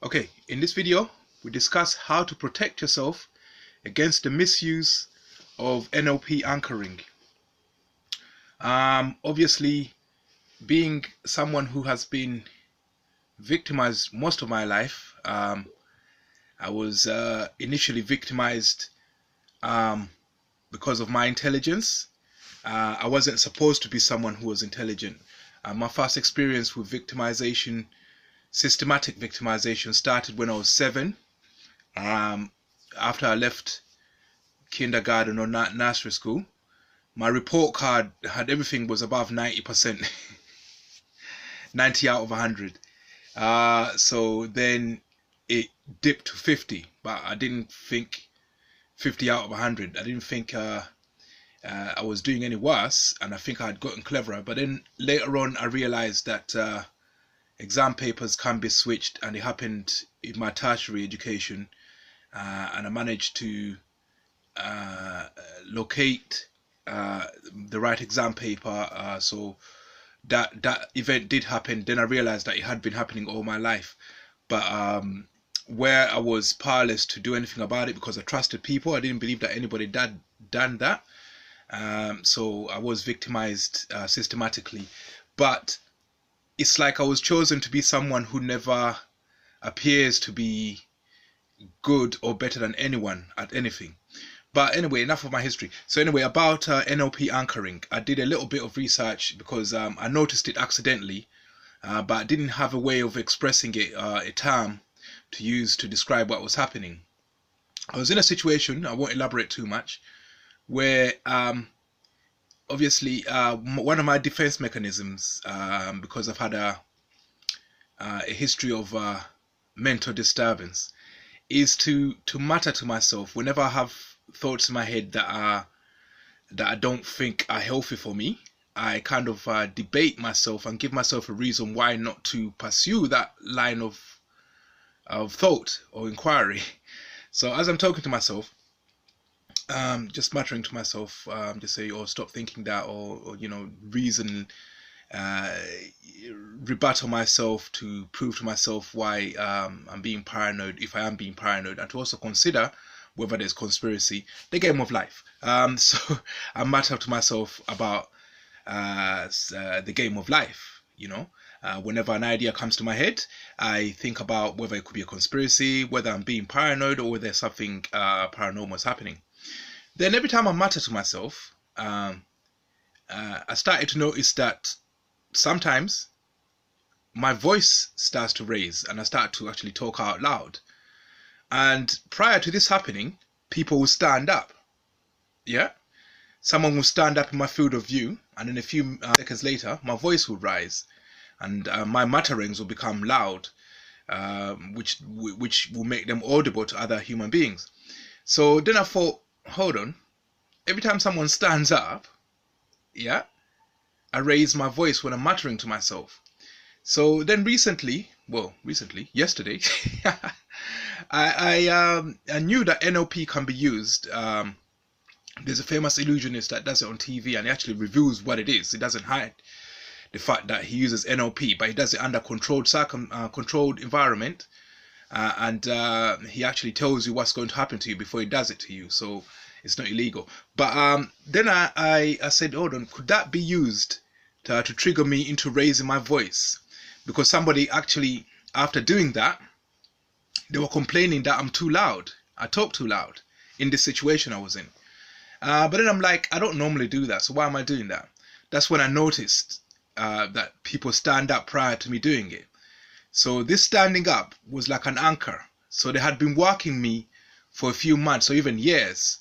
Okay, in this video, we discuss how to protect yourself against the misuse of NLP anchoring. Obviously, being someone who has been victimized most of my life, I was initially victimized because of my intelligence. I wasn't supposed to be someone who was intelligent. My first experience with victimization, systematic victimization, started when I was 7. After I left kindergarten or nursery school, my report card had everything was above 90%, 90 out of 100. So then it dipped to 50, but I didn't think 50 out of 100. I didn't think I was doing any worse, and I think I had gotten cleverer. But then later on, I realized that exam papers can be switched, and it happened in my tertiary education, and I managed to locate the right exam paper. So that event did happen. Then I realized that it had been happening all my life, but where I was powerless to do anything about it because I trusted people, I didn't believe that anybody had done that. So I was victimized systematically, but it's like I was chosen to be someone who never appears to be good or better than anyone at anything. But anyway, enough of my history. So anyway, about NLP anchoring, I did a little bit of research because I noticed it accidentally, but I didn't have a way of expressing it, a term to use to describe what was happening. I was in a situation, I won't elaborate too much, where obviously one of my defense mechanisms, because I've had a history of mental disturbance, is to mutter to myself whenever I have thoughts in my head that I don't think are healthy for me. I kind of debate myself and give myself a reason why not to pursue that line of thought or inquiry. So as I'm talking to myself, just muttering to myself, just say, "Oh, stop thinking that," or reason, rebuttal myself to prove to myself why I'm being paranoid, if I am being paranoid, and to also consider whether there's conspiracy, the game of life. So I mutter to myself about the game of life. Whenever an idea comes to my head, I think about whether it could be a conspiracy, whether I'm being paranoid, or whether something paranormal is happening. Then every time I mutter to myself, I started to notice that sometimes my voice starts to raise and I start to actually talk out loud. And prior to this happening, people will stand up. Yeah? Someone will stand up in my field of view, and then a few seconds later, my voice will rise, and my mutterings will become loud, which will make them audible to other human beings. So then I thought, hold on, every time someone stands up, yeah, I raise my voice when I'm muttering to myself. So then yesterday, I knew that NLP can be used. There's a famous illusionist that does it on TV, and he actually reveals what it is. He doesn't hide the fact that he uses NLP, but he does it under controlled environment, and he actually tells you what's going to happen to you before he does it to you. So it's not illegal. But then I said, hold on, could that be used to trigger me into raising my voice? Because somebody actually, after doing that, they were complaining that I'm too loud. I talk too loud in this situation I was in. But then I'm like, I don't normally do that, so why am I doing that? That's when I noticed that people stand up prior to me doing it. So this standing up was like an anchor. So they had been working me for a few months or even years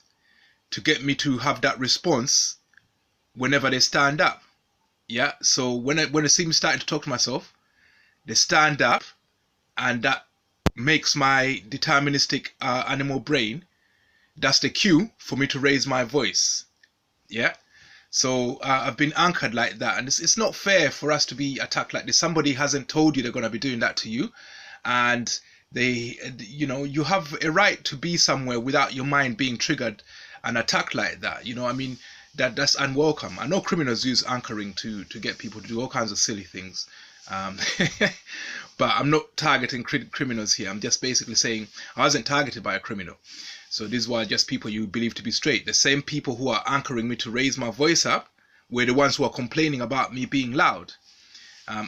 to get me to have that response whenever they stand up. Yeah. So when I see me starting to talk to myself, they stand up, and that makes my deterministic animal brain, that's the cue for me to raise my voice. Yeah. So I've been anchored like that, and it's not fair for us to be attacked like this. Somebody hasn't told you they're going to be doing that to you, and you have a right to be somewhere without your mind being triggered and attacked like that. I mean, that's unwelcome. I know criminals use anchoring to get people to do all kinds of silly things. Um, but I'm not targeting criminals here. I'm just basically saying I wasn't targeted by a criminal. So these were just people you believe to be straight. The same people who are anchoring me to raise my voice up were the ones who are complaining about me being loud.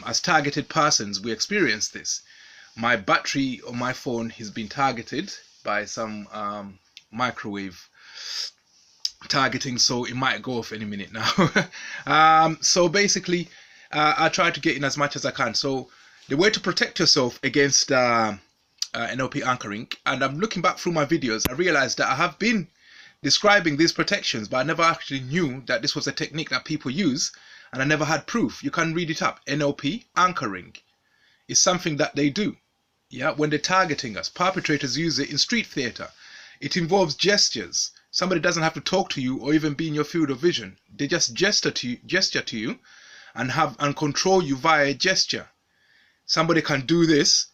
As targeted persons, we experience this. My battery on my phone has been targeted by some microwave targeting, so it might go off any minute now. So basically, I try to get in as much as I can. So the way to protect yourself against NLP anchoring, and I'm looking back through my videos, I realized that I have been describing these protections, but I never actually knew that this was a technique that people use, and I never had proof. You can read it up. NLP anchoring is something that they do. Yeah, when they're targeting us, perpetrators use it in street theater. It involves gestures. Somebody doesn't have to talk to you or even be in your field of vision. They just gesture to you and control you via gesture. Somebody can do this,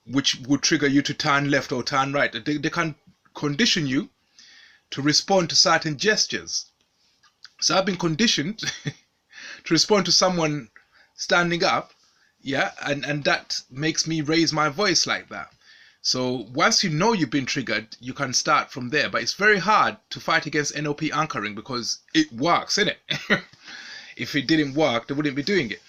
which would trigger you to turn left or turn right. They can condition you to respond to certain gestures. So I've been conditioned to respond to someone standing up, yeah, and that makes me raise my voice like that. So once you know you've been triggered, you can start from there. But it's very hard to fight against NLP anchoring because it works, innit? If it didn't work, they wouldn't be doing it.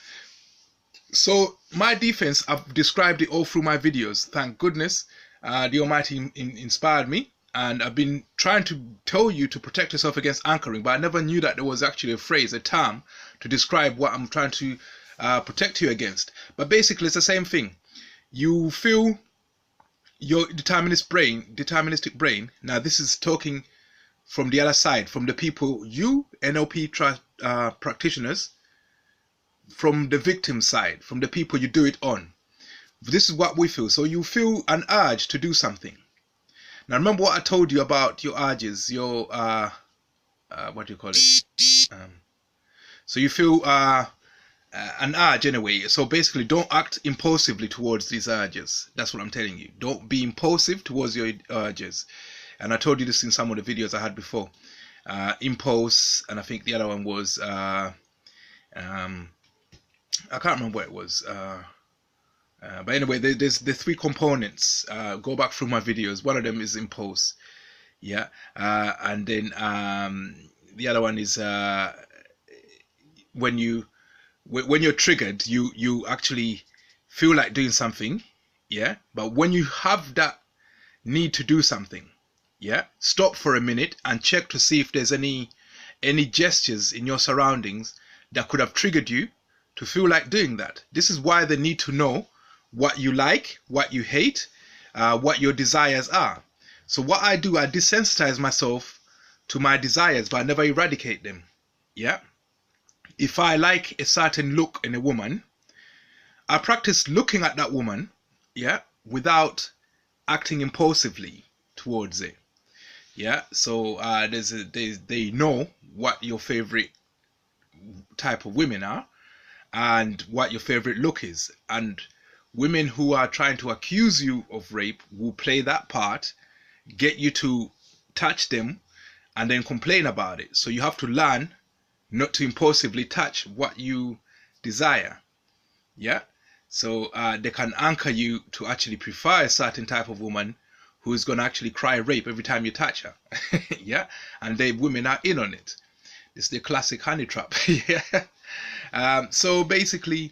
So my defense, I've described it all through my videos. Thank goodness the Almighty inspired me. And I've been trying to tell you to protect yourself against anchoring, but I never knew that there was actually a phrase, a term, to describe what I'm trying to protect you against. But basically, it's the same thing. You feel your deterministic brain. Now, this is talking from the other side, from the people, you NLP practitioners, from the victim side, from the people you do it on. This is what we feel. So you feel an urge to do something. Now remember what I told you about your urges, your what do you call it? So you feel an urge anyway. So basically, don't act impulsively towards these urges. That's what I'm telling you. Don't be impulsive towards your urges. And I told you this in some of the videos I had before. Impulse, and I think the other one was I can't remember what it was. But anyway, there's the three components. Go back through my videos. One of them is impulse, yeah, and then the other one is when you're triggered, you actually feel like doing something, yeah. But when you have that need to do something, yeah, stop for a minute and check to see if there's any gestures in your surroundings that could have triggered you to feel like doing that. This is why they need to know what you like, what you hate, what your desires are. So what I do, I desensitize myself to my desires, but I never eradicate them. Yeah. If I like a certain look in a woman, I practice looking at that woman, yeah, without acting impulsively towards it. Yeah. So they know what your favorite type of women are and what your favorite look is. And women who are trying to accuse you of rape will play that part, get you to touch them, and then complain about it. So you have to learn not to impulsively touch what you desire. Yeah? So they can anchor you to actually prefer a certain type of woman who is going to actually cry rape every time you touch her. Yeah? And women are in on it. It's the classic honey trap. Yeah. So basically,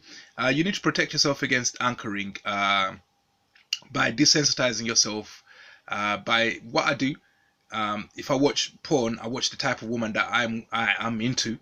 you need to protect yourself against anchoring by desensitizing yourself. By what I do, if I watch porn, I watch the type of woman that I'm into.